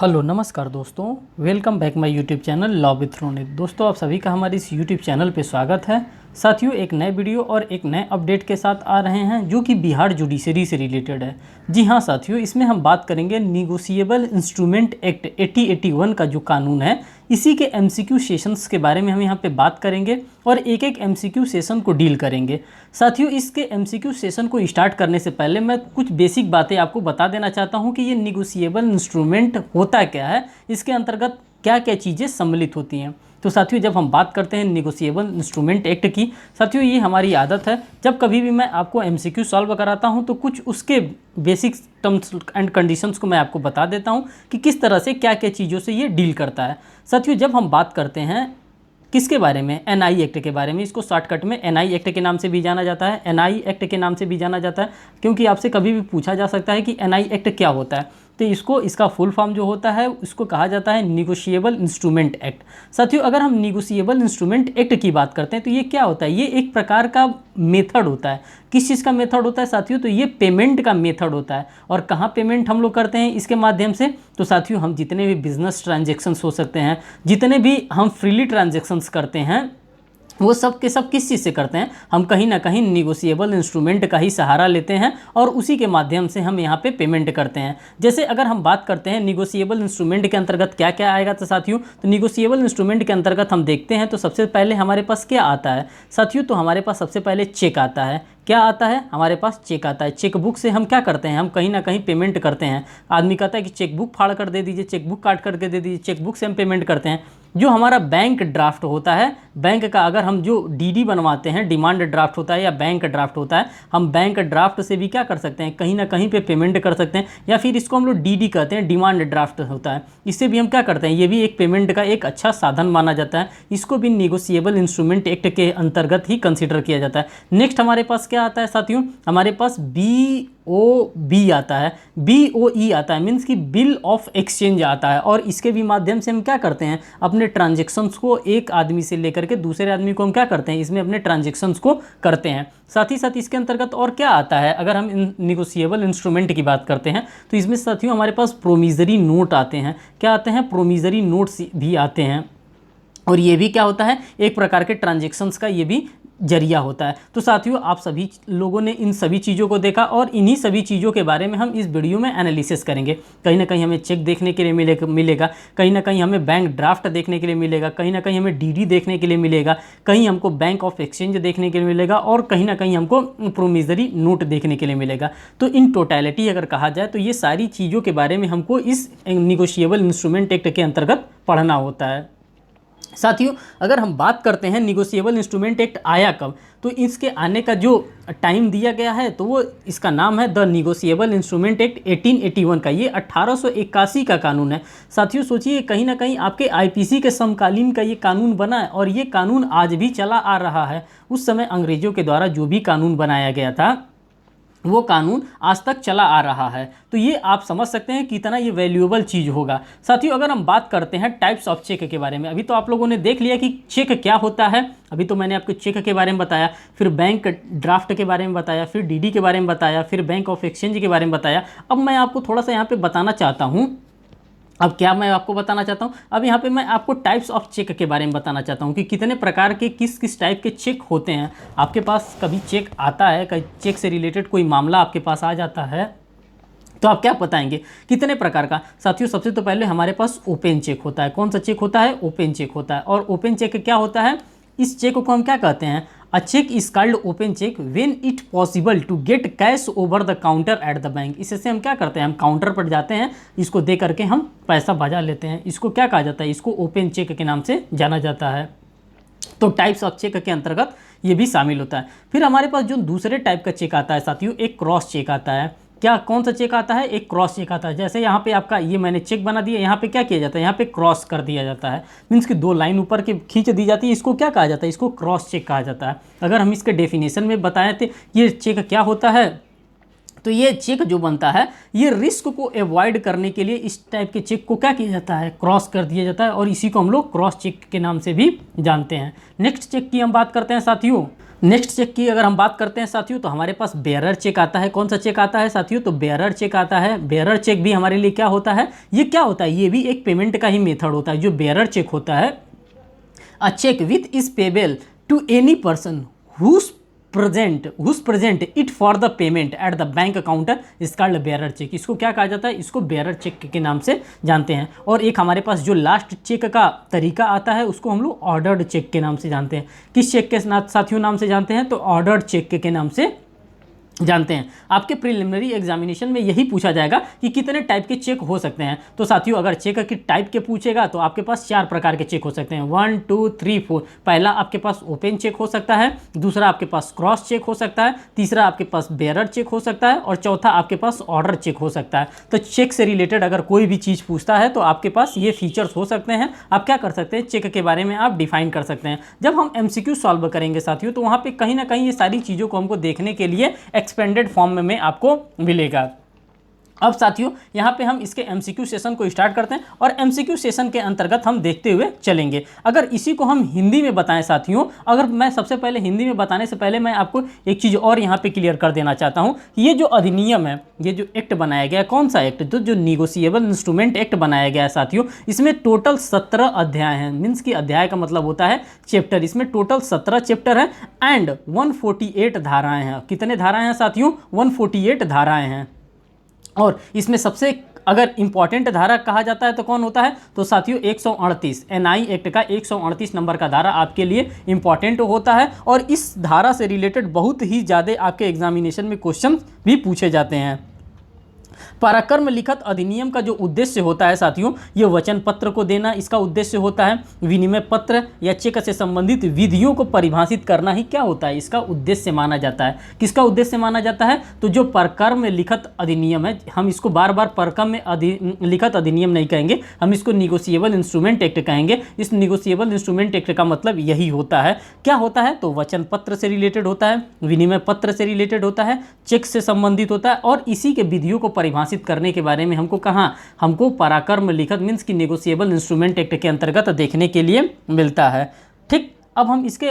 Hello नमस्कार दोस्तों, welcome back my YouTube channel law with Ronit. दोस्तों, आप सभी का हमारे इस यूट्यूब चैनल पे स्वागत है। साथियों, एक नए वीडियो और एक नए अपडेट के साथ आ रहे हैं जो कि बिहार जुडिशरी से रिलेटेड है। जी हाँ साथियों, इसमें हम बात करेंगे निगोशिएबल इंस्ट्रूमेंट एक्ट 8081 का जो कानून है, इसी के एमसीक्यू सेशंस के बारे में हम यहाँ पे बात करेंगे और एक एक एमसीक्यू सेशन को डील करेंगे। साथियों, इसके एमसीक्यू सेशन को स्टार्ट करने से पहले मैं कुछ बेसिक बातें आपको बता देना चाहता हूँ कि ये निगोशिएबल इंस्ट्रूमेंट होता क्या है, इसके अंतर्गत क्या क्या चीज़ें सम्मिलित होती हैं। तो साथियों, जब हम बात करते हैं निगोशिएबल इंस्ट्रूमेंट एक्ट की, साथियों ये हमारी आदत है, जब कभी भी मैं आपको एमसीक्यू सॉल्व कराता हूं तो कुछ उसके बेसिक टर्म्स एंड कंडीशंस को मैं आपको बता देता हूं कि किस तरह से क्या क्या चीज़ों से ये डील करता है। साथियों, जब हम बात करते हैं किसके बारे में, एनआई एक्ट के बारे में, इसको शॉर्टकट में एनआई एक्ट के नाम से भी जाना जाता है, एनआई एक्ट के नाम से भी जाना जाता है, क्योंकि आपसे कभी भी पूछा जा सकता है कि एनआई एक्ट क्या होता है। तो इसका फुल फॉर्म जो होता है उसको कहा जाता है निगोशिएबल इंस्ट्रूमेंट एक्ट। साथियों, अगर हम निगोशिएबल इंस्ट्रूमेंट एक्ट की बात करते हैं तो ये क्या होता है, ये एक प्रकार का मेथड होता है। किस चीज़ का मेथड होता है साथियों, तो ये पेमेंट का मेथड होता है। और कहाँ पेमेंट हम लोग करते हैं इसके माध्यम से, तो साथियों हम जितने भी बिजनेस ट्रांजेक्शन्स हो सकते हैं, जितने भी हम फ्रीली ट्रांजेक्शन्स करते हैं, वो सब के सब किस चीज़ से करते हैं, हम कहीं ना कहीं निगोशिएबल इंस्ट्रूमेंट का ही सहारा लेते हैं और उसी के माध्यम से हम यहाँ पे पेमेंट करते हैं। जैसे अगर हम बात करते हैं निगोशिएबल इंस्ट्रूमेंट के अंतर्गत क्या क्या आएगा, तो साथियों तो निगोशिएबल इंस्ट्रूमेंट के अंतर्गत हम देखते हैं तो सबसे पहले हमारे पास क्या आता है साथियों, तो हमारे पास सबसे पहले चेक आता है। क्या आता है, हमारे पास चेक आता है। चेक बुक से हम क्या करते हैं, हम कहीं ना कहीं पेमेंट करते हैं। आदमी कहता है कि चेक बुक फाड़ कर दे दीजिए, चेक बुक काट करके दे दीजिए, चेक बुक से हम पेमेंट करते हैं। जो हमारा बैंक ड्राफ्ट होता है, बैंक का अगर हम जो डीडी बनवाते हैं, डिमांड ड्राफ्ट होता है या बैंक ड्राफ्ट होता है, हम बैंक ड्राफ्ट से भी क्या कर सकते हैं, कहीं ना कहीं पे पेमेंट कर सकते हैं, या फिर इसको हम लोग डीडी कहते हैं, डिमांड ड्राफ्ट होता है, इससे भी हम क्या करते हैं, ये भी एक पेमेंट का एक अच्छा साधन माना जाता है। इसको भी निगोशिएबल इंस्ट्रूमेंट एक्ट के अंतर्गत ही कंसिडर किया जाता है। नेक्स्ट हमारे पास क्या आता है साथियों, हमारे पास BOB आता है, BOE आता है, मीन्स कि बिल ऑफ एक्सचेंज आता है। और इसके भी माध्यम से हम क्या करते हैं, अपने ट्रांजेक्शन्स को एक आदमी से लेकर के दूसरे आदमी को हम क्या करते हैं, इसमें अपने ट्रांजेक्शन्स को करते हैं। साथ ही साथ इसके अंतर्गत और क्या आता है, अगर हम निगोशिएबल इंस्ट्रूमेंट की बात करते हैं तो इसमें साथियों हमारे पास प्रोमिजरी नोट आते हैं। क्या आते हैं, प्रोमिजरी नोट्स भी आते हैं। और ये भी क्या होता है, एक प्रकार के ट्रांजेक्शन्स का ये भी जरिया होता है। तो साथियों, आप सभी लोगों ने इन सभी चीज़ों को देखा और इन्हीं सभी चीज़ों के बारे में हम इस वीडियो में एनालिसिस करेंगे। कहीं ना कहीं हमें चेक देखने के लिए मिलेगा, कहीं ना कहीं हमें बैंक ड्राफ्ट देखने के लिए मिलेगा, कहीं ना कहीं हमें डीडी देखने के लिए मिलेगा, कहीं हमको बैंक ऑफ एक्सचेंज देखने के लिए मिलेगा और कहीं ना कहीं हमको प्रोमिजरी नोट देखने के लिए मिलेगा। तो इन टोटलिटी अगर कहा जाए तो ये सारी चीज़ों के बारे में हमको इस निगोशिएबल इंस्ट्रूमेंट एक्ट के अंतर्गत पढ़ना होता है। साथियों, अगर हम बात करते हैं निगोशिएबल इंस्ट्रूमेंट एक्ट आया कब, तो इसके आने का जो टाइम दिया गया है तो वो इसका नाम है द निगोशिएबल इंस्ट्रूमेंट एक्ट 1881 का। ये 1881 का कानून है। साथियों सोचिए, कहीं ना कहीं आपके आईपीसी के समकालीन का ये कानून बना है और ये कानून आज भी चला आ रहा है। उस समय अंग्रेजों के द्वारा जो भी कानून बनाया गया था वो कानून आज तक चला आ रहा है। तो ये आप समझ सकते हैं कितना ये वैल्यूएबल चीज़ होगा। साथियों, अगर हम बात करते हैं टाइप्स ऑफ चेक के बारे में, अभी तो आप लोगों ने देख लिया कि चेक क्या होता है। अभी तो मैंने आपको चेक के बारे में बताया, फिर बैंक ड्राफ्ट के बारे में बताया, फिर डीडी के बारे में बताया, फिर बैंक ऑफ एक्सचेंज के बारे में बताया। अब मैं आपको थोड़ा सा यहाँ पर बताना चाहता हूँ, अब क्या मैं आपको बताना चाहता हूँ, अब यहाँ पे मैं आपको टाइप्स ऑफ चेक के बारे में बताना चाहता हूँ कि कितने प्रकार के किस किस टाइप के चेक होते हैं। आपके पास कभी चेक आता है, कभी चेक से रिलेटेड कोई मामला आपके पास आ जाता है तो आप क्या बताएंगे कितने प्रकार का। साथियों, सबसे तो पहले हमारे पास ओपन चेक होता है। कौन सा चेक होता है, ओपन चेक होता है। और ओपन चेक क्या होता है, इस चेक को हम क्या कहते हैं, a cheque is called open cheque when it possible to get cash over the counter at the bank. इससे हम क्या करते हैं, हम काउंटर पर जाते हैं, इसको दे करके हम पैसा बजा लेते हैं। इसको क्या कहा जाता है, इसको ओपन चेक के नाम से जाना जाता है। तो टाइप्स ऑफ चेक के अंतर्गत ये भी शामिल होता है। फिर हमारे पास जो दूसरे टाइप का चेक आता है साथियों, एक क्रॉस चेक आता है। क्या, कौन सा चेक आता है, एक क्रॉस चेक आता है। जैसे यहाँ पे आपका ये मैंने चेक बना दिया, यहाँ पे क्या किया जाता है, यहाँ पे क्रॉस कर दिया जाता है, मीन्स कि दो लाइन ऊपर के खींच दी जाती है। इसको क्या कहा जाता है, इसको क्रॉस चेक कहा जाता है। अगर हम इसके डेफिनेशन में बताएं तो ये चेक क्या होता है, तो ये चेक जो बनता है ये रिस्क को अवॉइड करने के लिए इस टाइप के चेक को क्या किया जाता है, क्रॉस कर दिया जाता है और इसी को हम लोग क्रॉस चेक के नाम से भी जानते हैं। नेक्स्ट चेक की हम बात करते हैं साथियों, नेक्स्ट चेक की अगर हम बात करते हैं साथियों, तो हमारे पास बेयरर चेक आता है। कौन सा चेक आता है साथियों? तो बेयरर चेक आता है। बेयरर चेक भी हमारे लिए क्या होता है? ये क्या होता है? ये भी एक पेमेंट का ही मेथड होता है। जो बेयरर चेक होता है, a cheque with is payable to any person whose present it for the payment at the bank counter is called bearer cheque. इसको क्या कहा जाता है? इसको बेयरर चेक के नाम से जानते हैं। और एक हमारे पास जो लास्ट चेक का तरीका आता है, उसको हम लोग ऑर्डर्ड चेक के नाम से जानते हैं। किस चेक के साथियों नाम से जानते हैं? तो ऑर्डर्ड चेक के नाम से जानते हैं। आपके प्रिलिमिनरी एग्जामिनेशन में यही पूछा जाएगा कि कितने टाइप के चेक हो सकते हैं। तो साथियों, अगर चेक की टाइप के पूछेगा तो आपके पास 4 प्रकार के चेक हो सकते हैं, 1 2 3 4। पहला आपके पास ओपन चेक हो सकता है, दूसरा आपके पास क्रॉस चेक हो सकता है, तीसरा आपके पास बेयरर चेक हो सकता है, और चौथा आपके पास ऑर्डर चेक हो सकता है। तो चेक से रिलेटेड अगर कोई भी चीज़ पूछता है तो आपके पास ये फीचर्स हो सकते हैं। आप क्या कर सकते हैं? चेक के बारे में आप डिफाइन कर सकते हैं। जब हम MCQ सॉल्व करेंगे साथियों, तो वहाँ पे कहीं ना कहीं ये सारी चीज़ों को हमको देखने के लिए एक्सपेंडेड फॉर्म में आपको मिलेगा। अब साथियों, यहाँ पे हम इसके MCQ सेशन को स्टार्ट करते हैं और MCQ सेशन के अंतर्गत हम देखते हुए चलेंगे। अगर इसी को हम हिंदी में बताएं साथियों, अगर मैं सबसे पहले हिंदी में बताने से पहले मैं आपको एक चीज़ और यहाँ पे क्लियर कर देना चाहता हूँ। ये जो अधिनियम है, ये जो एक्ट बनाया गया, कौन सा एक्ट? तो जो निगोशिएबल इंस्ट्रूमेंट एक्ट बनाया गया है साथियों, इसमें टोटल 17 अध्याय हैं। मीन्स की अध्याय का मतलब होता है चैप्टर। इसमें टोटल 17 चैप्टर हैं एंड 148 धाराएँ हैं। कितने धाराएँ हैं साथियों? 148 धाराएँ हैं। और इसमें सबसे अगर इंपॉर्टेंट धारा कहा जाता है तो कौन होता है? तो साथियों 138 NI एक्ट का 138 नंबर का धारा आपके लिए इंपॉर्टेंट होता है। और इस धारा से रिलेटेड बहुत ही ज़्यादा आपके एग्जामिनेशन में क्वेश्चन भी पूछे जाते हैं। पराक्रम लिखित अधिनियम का जो उद्देश्य होता है साथियों, ये वचन पत्र को देना इसका उद्देश्य होता है। विनिमय पत्र या चेक से संबंधित विधियों को परिभाषित करना ही क्या होता है? इसका उद्देश्य माना जाता है। किसका उद्देश्य माना जाता है? तो जो परक्रम लिखित अधिनियम है, हम इसको बार बार परक्रम में लिखित अधिनियम नहीं कहेंगे, हम इसको निगोशिएबल इंस्ट्रूमेंट एक्ट कहेंगे। इस निगोशिएबल इंस्ट्रूमेंट एक्ट का मतलब यही होता है। क्या होता है? तो वचन पत्र से रिलेटेड होता है, विनिमय पत्र से रिलेटेड होता है, चेक से संबंधित होता है, और इसी के विधियों को परिभाषित करने के बारे में हमको पराक्रम लिखित मीन्स की नेगोशिएबल इंस्ट्रूमेंट एक्ट के अंतर्गत देखने के लिए मिलता है। ठीक, अब हम इसके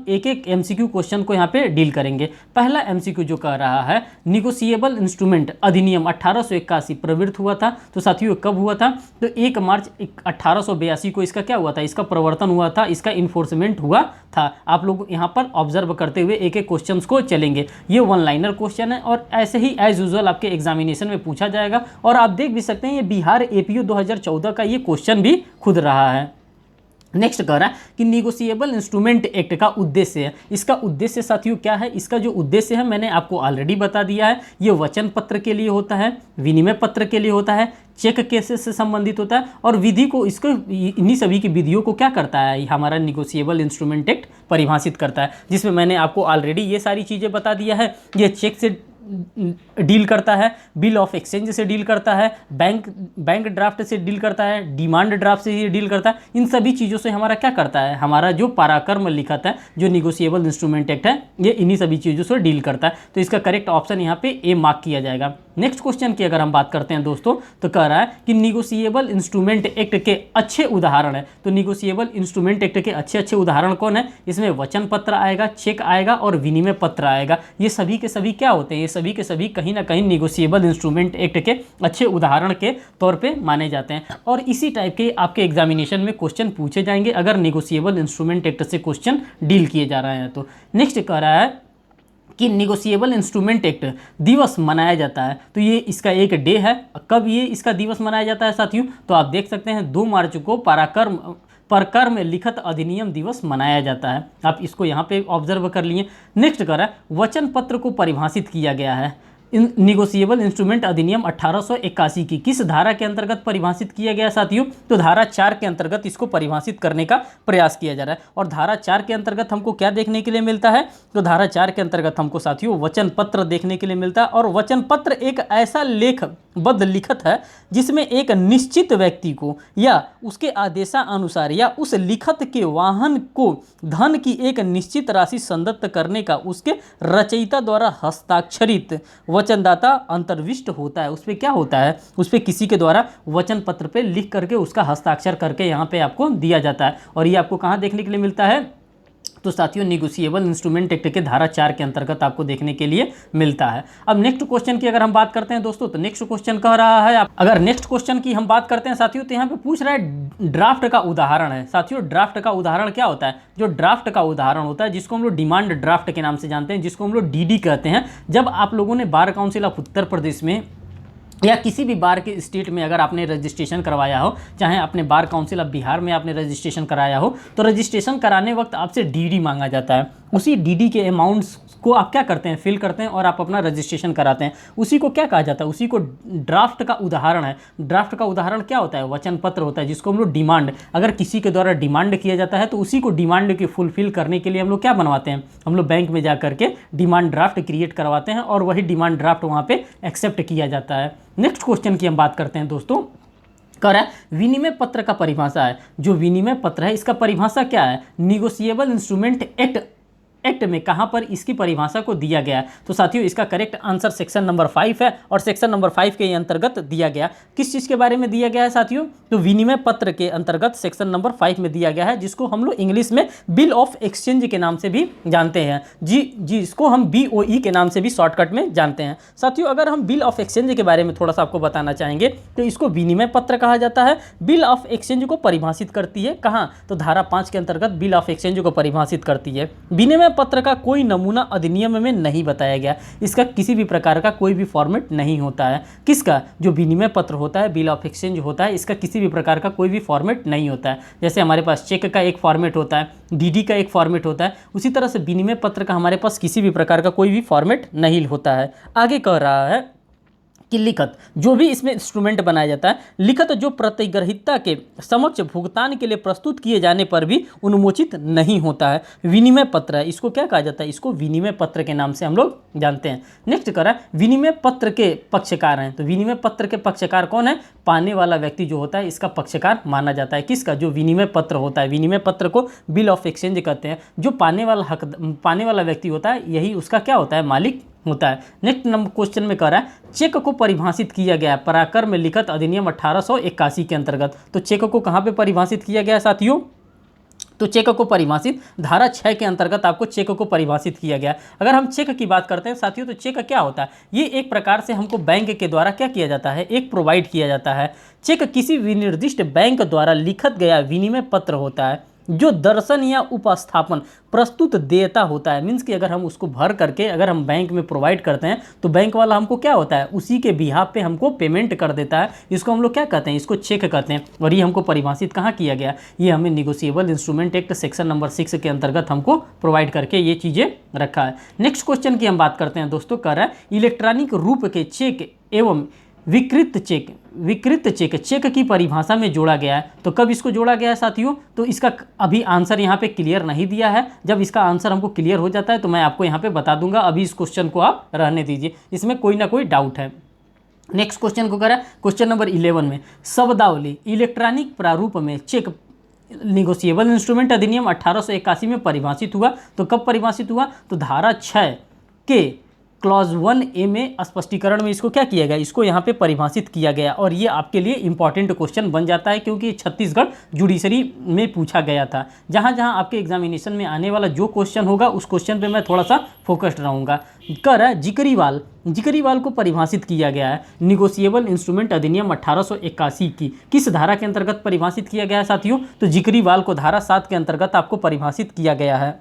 एक MCQ क्वेश्चन को यहाँ पे डील करेंगे। पहला MCQ जो कह रहा है, निगोशिएबल इंस्ट्रूमेंट अधिनियम 1881 प्रवृत्त हुआ था। तो साथियों कब हुआ था? तो 1 मार्च 1882 को इसका क्या हुआ था? इसका प्रवर्तन हुआ था, इसका इन्फोर्समेंट हुआ था। आप लोग यहाँ पर ऑब्जर्व करते हुए एक एक क्वेश्चन को चलेंगे। ये 1 लाइनर क्वेश्चन है और ऐसे ही एज यूजुअल आपके एग्जामिनेशन में पूछा जाएगा। और आप देख भी सकते हैं, ये बिहार APU 2014 का ये क्वेश्चन भी खुद रहा है। नेक्स्ट कह रहा है कि निगोशिएबल इंस्ट्रूमेंट एक्ट का उद्देश्य है। इसका उद्देश्य साथियों क्या है? इसका जो उद्देश्य है मैंने आपको ऑलरेडी बता दिया है। ये वचन पत्र के लिए होता है, विनिमय पत्र के लिए होता है, चेक केसेस से संबंधित होता है, और विधि को इसको इन्हीं सभी की विधियों को क्या करता है? हमारा निगोशिएबल इंस्ट्रूमेंट एक्ट परिभाषित करता है, जिसमें मैंने आपको ऑलरेडी ये सारी चीज़ें बता दिया है। ये चेक से डील करता है, बिल ऑफ एक्सचेंज से डील करता है, बैंक ड्राफ्ट से डील करता है, डिमांड ड्राफ्ट से ये डील करता है। इन सभी चीज़ों से हमारा क्या करता है? हमारा जो पराक्रम लिखित है, जो निगोशिएबल इंस्ट्रूमेंट एक्ट है, ये इन्हीं सभी चीज़ों से डील करता है। तो इसका करेक्ट ऑप्शन यहाँ पे A मार्क किया जाएगा। नेक्स्ट क्वेश्चन की अगर हम बात करते हैं दोस्तों, तो कह रहा है कि निगोशिएबल इंस्ट्रूमेंट एक्ट के अच्छे उदाहरण है। तो निगोशिएबल इंस्ट्रूमेंट एक्ट के अच्छे उदाहरण कौन है? इसमें वचन पत्र आएगा, चेक आएगा और विनिमय पत्र आएगा। ये सभी के सभी क्या होते हैं? ये सभी के सभी कहीं ना कहीं निगोशिएबल इंस्ट्रूमेंट एक्ट के अच्छे उदाहरण के तौर पे माने जाते हैं। और इसी टाइप के आपके एग्जामिनेशन में क्वेश्चन पूछे जाएंगे अगर निगोशिएबल इंस्ट्रूमेंट एक्ट से क्वेश्चन डील किए जा रहे हैं। तो नेक्स्ट कह रहा है कि निगोशिएबल इंस्ट्रूमेंट एक्ट दिवस मनाया जाता है। तो ये इसका एक डे है। कब ये इसका दिवस मनाया जाता है साथियों? तो आप देख सकते हैं 2 मार्च को परक्रम लिखित अधिनियम दिवस मनाया जाता है। आप इसको यहाँ पे ऑब्जर्व कर लिए। नेक्स्ट कर रहा है वचन पत्र को परिभाषित किया गया है। निगोशिएबल इंस्ट्रूमेंट अधिनियम 1881 की किस धारा के अंतर्गत परिभाषित किया गया साथियों? तो धारा 4 के अंतर्गत इसको परिभाषित करने का प्रयास किया जा रहा है। और धारा 4 के अंतर्गत हमको क्या देखने के लिए मिलता है? तो धारा 4 के अंतर्गत हमको साथियों वचन पत्र देखने के लिए मिलता है। और वचन पत्र एक ऐसा लेखबद्ध लिखित है जिसमें एक निश्चित व्यक्ति को या उसके आदेशानुसार या उस लिखित के वाहन को धन की एक निश्चित राशि संदत्त करने का उसके रचयिता द्वारा हस्ताक्षरित वचनदाता अंतर्विष्ट होता है। उस पर क्या होता है? उस पर किसी के द्वारा वचन पत्र पे लिख करके उसका हस्ताक्षर करके यहाँ पे आपको दिया जाता है। और ये आपको कहाँ देखने के लिए मिलता है? तो साथियों निगोशिएबल इंस्ट्रूमेंट एक्ट के धारा 4 के अंतर्गत आपको देखने के लिए मिलता है। अब नेक्स्ट क्वेश्चन की अगर हम बात करते हैं दोस्तों, तो नेक्स्ट क्वेश्चन कह रहा है, अगर नेक्स्ट क्वेश्चन की हम बात करते हैं साथियों, तो यहाँ पे पूछ रहा है ड्राफ्ट का उदाहरण है। साथियों ड्राफ्ट का उदाहरण क्या होता है? जो ड्राफ्ट का उदाहरण होता है जिसको हम लोग डिमांड ड्राफ्ट के नाम से जानते हैं, जिसको हम लोग डीडी कहते हैं। जब आप लोगों ने bar council of Uttar Pradesh में या किसी भी बार के स्टेट में अगर आपने रजिस्ट्रेशन करवाया हो, चाहे अपने बार काउंसिल ऑफ बिहार में आपने रजिस्ट्रेशन कराया हो, तो रजिस्ट्रेशन कराने वक्त आपसे डीडी मांगा जाता है। उसी डीडी के अमाउंट्स को आप क्या करते हैं, फिल करते हैं और आप अपना रजिस्ट्रेशन कराते हैं। उसी को क्या कहा जाता है? उसी को ड्राफ्ट का उदाहरण है। ड्राफ्ट का उदाहरण क्या होता है? वचन पत्र होता है, जिसको हम लोग डिमांड, अगर किसी के द्वारा डिमांड किया जाता है तो उसी को डिमांड की फुलफिल करने के लिए हम लोग क्या बनवाते हैं, हम लोग बैंक में जा करके डिमांड ड्राफ्ट क्रिएट करवाते हैं और वही डिमांड ड्राफ्ट वहाँ पे एक्सेप्ट किया जाता है। नेक्स्ट क्वेश्चन की हम बात करते हैं दोस्तों, कह रहा है विनिमय पत्र का परिभाषा है। जो विनिमय पत्र है इसका परिभाषा क्या है? निगोशिएबल इंस्ट्रूमेंट एक्ट में कहाँ पर इसकी परिभाषा को दिया गया है? तो साथियों इसका करेक्ट आंसर सेक्शन नंबर 5 है और सेक्शन नंबर 5 के अंतर्गत दिया गया। किस चीज़ के बारे में दिया गया है साथियों? तो विनिमय पत्र के अंतर्गत सेक्शन नंबर 5 में दिया गया है, जिसको हम लोग इंग्लिश में बिल ऑफ एक्सचेंज के नाम से भी जानते हैं, जिसको हम BOE के नाम से भी शॉर्टकट में जानते हैं। साथियों अगर हम बिल ऑफ एक्सचेंज के बारे में थोड़ा सा आपको बताना चाहेंगे, तो इसको विनिमय पत्र कहा जाता है। बिल ऑफ एक्सचेंज को परिभाषित करती है कहाँ? तो धारा 5 के अंतर्गत बिल ऑफ एक्सचेंज को परिभाषित करती है। विनिमय पत्र का कोई नमूना अधिनियम में नहीं बताया गया। इसका किसी भी प्रकार का कोई भी फॉर्मेट नहीं होता है। किसका? जो विनिमय पत्र होता है, बिल ऑफ एक्सचेंज होता है, इसका किसी भी प्रकार का कोई भी फॉर्मेट नहीं होता है। जैसे हमारे पास चेक का एक फॉर्मेट होता है, डीडी का एक फॉर्मेट होता है, उसी तरह से विनिमय पत्र का हमारे पास किसी भी प्रकार का कोई भी फॉर्मेट नहीं होता है। आगे कह रहा है कि लिखत, जो भी इसमें इंस्ट्रूमेंट बनाया जाता है, लिखत जो प्रतिग्रहिता के समक्ष भुगतान के लिए प्रस्तुत किए जाने पर भी उन्मोचित नहीं होता है, विनिमय पत्र है। इसको क्या कहा जाता है? इसको विनिमय पत्र के नाम से हम लोग जानते हैं। नेक्स्ट करा विनिमय पत्र के पक्षकार हैं। तो विनिमय पत्र के पक्षकार कौन है? पाने वाला व्यक्ति जो होता है इसका पक्षकार माना जाता है। किसका? जो विनिमय पत्र होता है। विनिमय पत्र को बिल ऑफ एक्सचेंज कहते हैं। जो पाने वाला व्यक्ति होता है यही उसका क्या होता है? मालिक होता है। नेक्स्ट नंबर क्वेश्चन में कह रहा है चेक को परिभाषित किया गया पराक्रम लिखित अधिनियम 1881 के अंतर्गत। तो चेक को कहाँ पे परिभाषित किया गया है साथियों? तो चेक को परिभाषित धारा 6 के अंतर्गत आपको चेक को परिभाषित किया गया। अगर हम चेक की बात करते हैं साथियों, तो चेक क्या होता है? ये एक प्रकार से हमको बैंक के द्वारा क्या किया जाता है? एक प्रोवाइड किया जाता है। चेक किसी विनिर्दिष्ट बैंक द्वारा लिखित गया विनिमय पत्र होता है जो दर्शन या उपस्थापन प्रस्तुत देयता होता है। मीन्स कि अगर हम उसको भर करके अगर हम बैंक में प्रोवाइड करते हैं तो बैंक वाला हमको क्या होता है? उसी के बिहाफ पे हमको पेमेंट कर देता है। इसको हम लोग क्या कहते हैं? इसको चेक कहते हैं। और ये हमको परिभाषित कहाँ किया गया? ये हमें negotiable instrument act section number 6 के अंतर्गत हमको प्रोवाइड करके ये चीज़ें रखा है। नेक्स्ट क्वेश्चन की हम बात करते हैं दोस्तों, कह रहा है इलेक्ट्रॉनिक रूप के चेक एवं विकृत चेक चेक की परिभाषा में जोड़ा गया है। तो कब इसको जोड़ा गया है साथियों? तो इसका अभी आंसर यहाँ पे क्लियर नहीं दिया है। जब इसका आंसर हमको क्लियर हो जाता है तो मैं आपको यहाँ पे बता दूंगा। अभी इस क्वेश्चन को आप रहने दीजिए, इसमें कोई ना कोई डाउट है। नेक्स्ट क्वेश्चन को करा क्वेश्चन नंबर 11 में शब्दावली इलेक्ट्रॉनिक प्रारूप में चेक निगोशिएबल इंस्ट्रूमेंट अधिनियम 1881 में परिभाषित हुआ। तो कब परिभाषित हुआ? तो धारा 6 के क्लॉज 1A में स्पष्टीकरण में इसको क्या किया गया? इसको यहाँ पे परिभाषित किया गया। और ये आपके लिए इंपॉर्टेंट क्वेश्चन बन जाता है क्योंकि छत्तीसगढ़ जुडिशरी में पूछा गया था। जहाँ जहाँ आपके एग्जामिनेशन में आने वाला जो क्वेश्चन होगा उस क्वेश्चन पे मैं थोड़ा सा फोकस्ड रहूँगा। कर है जिक्रीवाल को परिभाषित किया गया है निगोशिएबल इंस्ट्रूमेंट अधिनियम 1881 की किस धारा के अंतर्गत परिभाषित किया गया है साथियों? तो जिक्रीवाल को धारा 7 के अंतर्गत आपको परिभाषित किया गया है।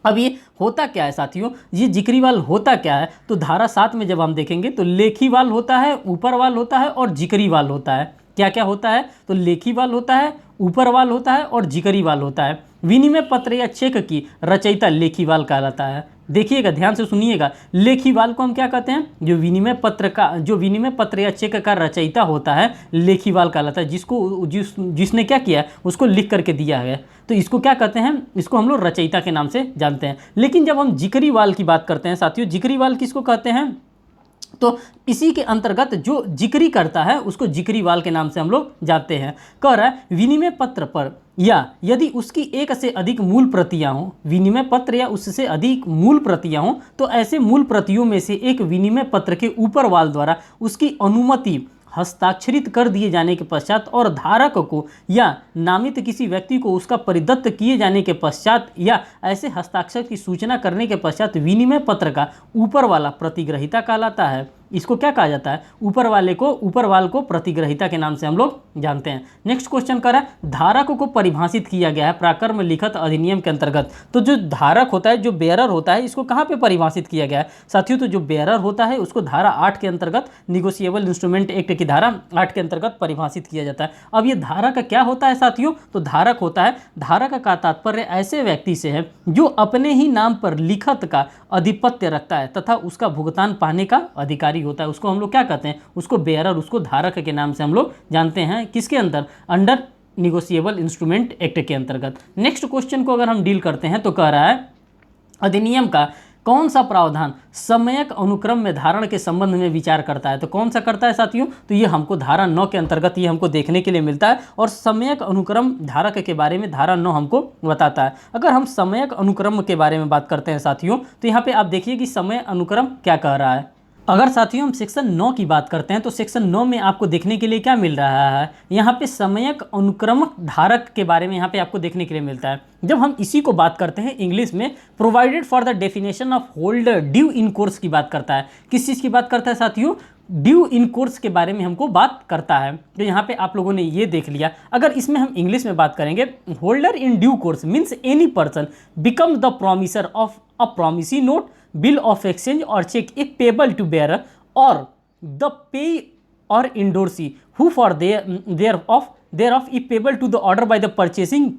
अब ये होता क्या है साथियों? ये जिक्रीवाल होता क्या है? तो धारा 7 में जब हम देखेंगे तो लेखीवाल होता है, ऊपरवाल होता है और जिक्रीवाल होता है। क्या क्या होता है? तो लेखीवाल होता है, ऊपरवाल होता है और जिक्रीवाल होता है। विनिमय पत्र या चेक की रचयिता लेखीवाल कहलाता है। देखिएगा, ध्यान से सुनिएगा, लेखीवाल को हम क्या कहते हैं? जो विनिमय पत्र या चेक का रचयिता होता है लेखीवाल कहलाता है। जिसने क्या किया उसको लिख करके दिया है, तो इसको क्या कहते हैं? इसको हम लोग रचयिता के नाम से जानते हैं। लेकिन जब हम जिक्रीवाल की बात करते हैं साथियों, जिक्रीवाल किसको कहते हैं? तो इसी के अंतर्गत जो जिक्री करता है उसको जिक्रीवाल के नाम से हम लोग जानते हैं। कह रहा है विनिमय पत्र पर या यदि उसकी एक से अधिक मूल प्रतियां हों, विनिमय पत्र या उससे अधिक मूल प्रतियां हों, तो ऐसे मूल प्रतियों में से एक विनिमय पत्र के ऊपर वाल द्वारा उसकी अनुमति हस्ताक्षरित कर दिए जाने के पश्चात और धारक को या नामित किसी व्यक्ति को उसका परिदत्त किए जाने के पश्चात या ऐसे हस्ताक्षर की सूचना करने के पश्चात विनिमय पत्र का ऊपर वाला प्रतिग्रहीता कहलाता है। इसको क्या कहा जाता है? ऊपर वाल को प्रतिग्रहीता के नाम से हम लोग जानते हैं। नेक्स्ट क्वेश्चन कर रहा है धारक को परिभाषित किया गया है प्राकर्म लिखित अधिनियम के अंतर्गत। तो जो धारक होता है, जो बेयरर होता है, इसको कहाँ पे परिभाषित किया गया है साथियों? तो जो बेयरर होता है उसको धारा 8 के अंतर्गत, निगोशिएबल इंस्ट्रूमेंट एक्ट की धारा 8 के अंतर्गत परिभाषित किया जाता है। अब ये धारक क्या होता है साथियों? तो धारक होता है, धारक का तात्पर्य ऐसे व्यक्ति से है जो अपने ही नाम पर लिखत का अधिपत्य रखता है तथा उसका भुगतान पाने का अधिकारी होता है। उसको हम लोग क्या कहते हैं? उसको बेयरर, उसको धारक के नाम से हम लोग जानते हैं। किसके अंदर? अंडर निगोशिएबल इंस्ट्रूमेंट एक्ट के अंतर्गत। नेक्स्ट क्वेश्चन को अगर हम डील करते हैं तो कह रहा है अधिनियम का कौन सा प्रावधान समयक अनुक्रम में धारण के संबंध में विचार करता है? तो कौन सा करता है साथियों? तो ये हमको धारा 9 के अंतर्गत ये हमको देखने के लिए मिलता है और समयक अनुक्रम धारक के बारे में धारा 9 हमको बताता है। अगर हम समयक अनुक्रम के बारे में बात करते हैं साथियों तो यहाँ पे आप देखिए कि समय अनुक्रम क्या कह रहा है। अगर साथियों हम सेक्शन 9 की बात करते हैं तो सेक्शन 9 में आपको देखने के लिए क्या मिल रहा है? यहाँ पे समयक अनुक्रमक धारक के बारे में यहाँ पे आपको देखने के लिए मिलता है। जब हम इसी को बात करते हैं इंग्लिश में, provided for the definition of holder due in course की बात करता है। किस चीज़ की बात करता है साथियों? ड्यू इन कोर्स के बारे में हमको बात करता है। तो यहाँ पे आप लोगों ने ये देख लिया। अगर इसमें हम इंग्लिश में बात करेंगे, holder in due course means any person become the promisor of a promisee note, bill of exchange or check if payable to bearer or the pay or endorsee who for thereof if payable to the order by the purchasing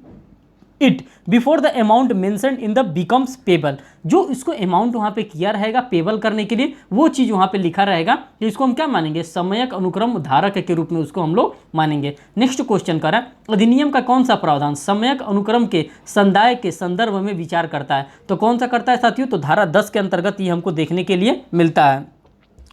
it before the amount mentioned in the becomes payable। जो इसको amount वहाँ पे किया रहेगा payable करने के लिए, वो चीज़ वहाँ पे लिखा रहेगा, तो इसको हम क्या मानेंगे? समयक अनुक्रम धारक के रूप में उसको हम लोग मानेंगे। नेक्स्ट क्वेश्चन कर रहा है अधिनियम का कौन सा प्रावधान समयक अनुक्रम के संदाय के संदर्भ में विचार करता है? तो कौन सा करता है साथियों? तो धारा 10 के अंतर्गत ये हमको देखने के लिए मिलता है।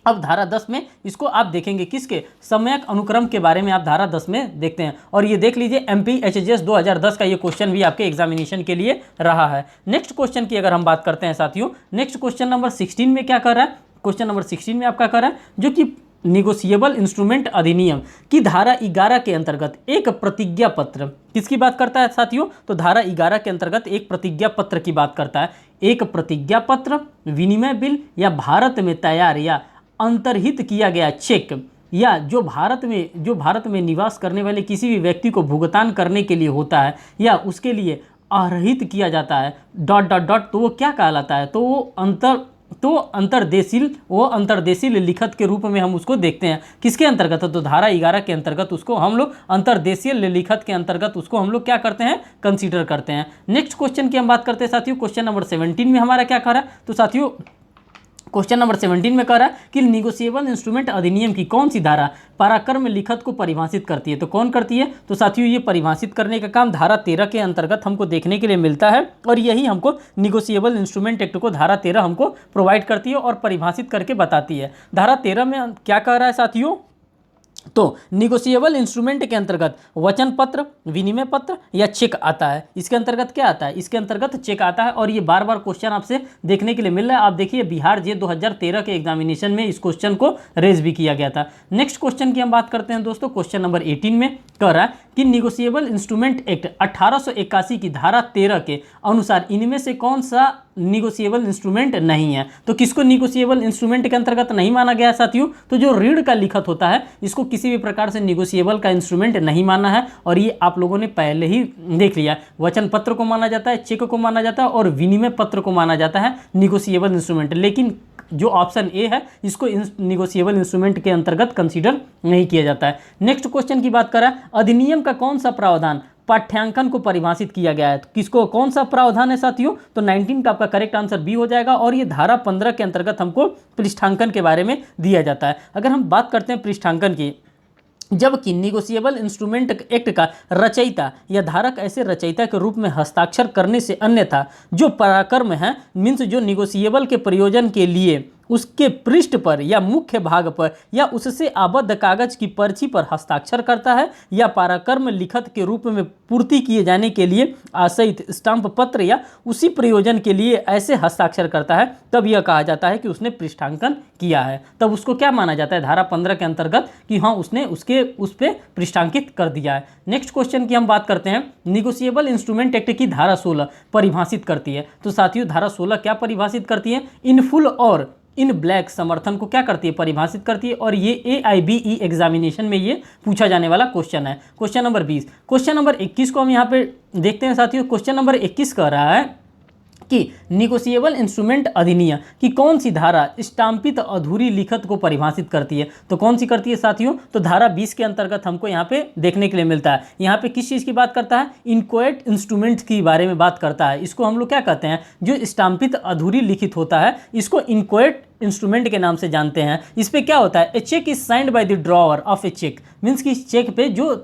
अब धारा 10 में इसको आप देखेंगे किसके? समयक अनुक्रम के बारे में आप धारा 10 में देखते हैं। और ये देख लीजिए MPHGS 2010 का ये क्वेश्चन भी आपके एग्जामिनेशन के लिए रहा है। नेक्स्ट क्वेश्चन की अगर हम बात करते हैं साथियों, नेक्स्ट क्वेश्चन नंबर 16 में क्या कर रहा है? क्वेश्चन नंबर 16 में आपका कर रहा है जो कि निगोशिएबल इंस्ट्रूमेंट अधिनियम की धारा 11 के अंतर्गत एक प्रतिज्ञा पत्र, किसकी बात करता है साथियों? तो धारा 11 के अंतर्गत एक प्रतिज्ञा पत्र की बात करता है। एक प्रतिज्ञा पत्र, विनिमय बिल या भारत में तैयार या अंतर्हित किया गया चेक या जो भारत में निवास करने वाले किसी भी व्यक्ति को भुगतान करने के लिए होता है या उसके लिए अर्हित किया जाता है ... तो वो क्या कहलाता है? तो वो अंतर्देशीय लिखत के रूप में हम उसको देखते हैं। किसके अंतर्गत? तो धारा 11 के अंतर्गत उसको हम लोग अंतर्देशीय लिखत के अंतर्गत उसको हम लोग क्या करते हैं? कंसीडर करते हैं। नेक्स्ट क्वेश्चन की हम बात करते हैं साथियों, क्वेश्चन नंबर 17 में हमारा क्या कह रहा है? तो साथियों क्वेश्चन नंबर 17 में कह रहा है कि निगोशिएबल इंस्ट्रूमेंट अधिनियम की कौन सी धारा पराक्रम लिखत को परिभाषित करती है? तो कौन करती है? तो साथियों ये परिभाषित करने का काम धारा 13 के अंतर्गत हमको देखने के लिए मिलता है और यही हमको निगोशिएबल इंस्ट्रूमेंट एक्ट को धारा 13 हमको प्रोवाइड करती है और परिभाषित करके बताती है। धारा 13 में क्या कह रहा है साथियों? तो निगोशिएबल इंस्ट्रूमेंट के अंतर्गत वचन पत्र, विनिमय पत्र या चेक आता है। इसके अंतर्गत क्या आता है? इसके अंतर्गत चेक आता है और ये बार बार क्वेश्चन आपसे देखने के लिए मिल रहा है। आप देखिए बिहार जे 2013 के एग्जामिनेशन में इस क्वेश्चन को रेज भी किया गया था। नेक्स्ट क्वेश्चन की हम बात करते हैं दोस्तों, क्वेश्चन नंबर 18 में कह रहा है कि निगोशिएबल इंस्ट्रूमेंट एक्ट 1881 की धारा 13 के अनुसार इनमें से कौन सा निगोशिएबल इंस्ट्रूमेंट नहीं है? तो किसको निगोशिएबल इंस्ट्रूमेंट के अंतर्गत नहीं माना गया है साथियों? तो जो ऋण का लिखत होता है इसको किसी भी प्रकार से निगोशिएबल का इंस्ट्रूमेंट नहीं माना है और ये आप लोगों ने पहले ही देख लिया। वचन पत्र को माना जाता है, चेक को माना जाता है और विनिमय पत्र को माना जाता है निगोशिएबल इंस्ट्रूमेंट। लेकिन जो ऑप्शन ए है इसको निगोशिएबल इंस्ट्रूमेंट के अंतर्गत कंसीडर नहीं किया जाता है। नेक्स्ट क्वेश्चन की बात करें, अधिनियम का कौन सा प्रावधान पाठ्यांकन को परिभाषित किया गया है? तो किसको, कौन सा प्रावधान है साथियों? तो 19 का आपका करेक्ट आंसर बी हो जाएगा और ये धारा 15 के अंतर्गत हमको पृष्ठांकन के बारे में दिया जाता है। अगर हम बात करते हैं पृष्ठांकन की, जबकि निगोशिएबल इंस्ट्रूमेंट एक्ट का रचयिता या धारक ऐसे रचयिता के रूप में हस्ताक्षर करने से अन्यथा जो पराक्रम है मीन्स जो निगोशिएबल के प्रयोजन के लिए उसके पृष्ठ पर या मुख्य भाग पर या उससे आबद्ध कागज की पर्ची पर हस्ताक्षर करता है या पराक्रम लिखत के रूप में पूर्ति किए जाने के लिए आशयित स्टाम्प पत्र या उसी प्रयोजन के लिए ऐसे हस्ताक्षर करता है, तब यह कहा जाता है कि उसने पृष्ठांकन किया है। तब उसको क्या माना जाता है धारा 15 के अंतर्गत कि हाँ उसने उस पे पृष्ठांकित कर दिया है। नेक्स्ट क्वेश्चन की हम बात करते हैं। निगोशिएबल इंस्ट्रूमेंट एक्ट की धारा 16 परिभाषित करती है। तो साथियों धारा 16 क्या परिभाषित करती है? इन फुल और इन ब्लैक समर्थन को क्या करती है? परिभाषित करती है। और ये AIBE एग्जामिनेशन में ये पूछा जाने वाला क्वेश्चन है। Question number 20। क्वेश्चन नंबर 21 को हम यहाँ पे देखते हैं साथियों। क्वेश्चन नंबर 21 कह रहा है कि निगोशिएबल इंस्ट्रूमेंट अधिनियम की कौन सी धारा स्टाम्पित अधूरी लिखत को परिभाषित करती है? तो कौन सी करती है साथियों? तो धारा 20 के अंतर्गत हमको यहाँ पे देखने के लिए मिलता है। यहाँ पे किस चीज़ की बात करता है? इनक्वाइट इंस्ट्रूमेंट की बारे में बात करता है। इसको हम लोग क्या कहते हैं? जो स्टाम्पित अधूरी लिखित होता है इसको इनक्वाइट इंस्ट्रूमेंट के नाम से जानते हैं। इस पे क्या होता है? A cheque is signed by the drawer of a cheque, means कि चेक पे जो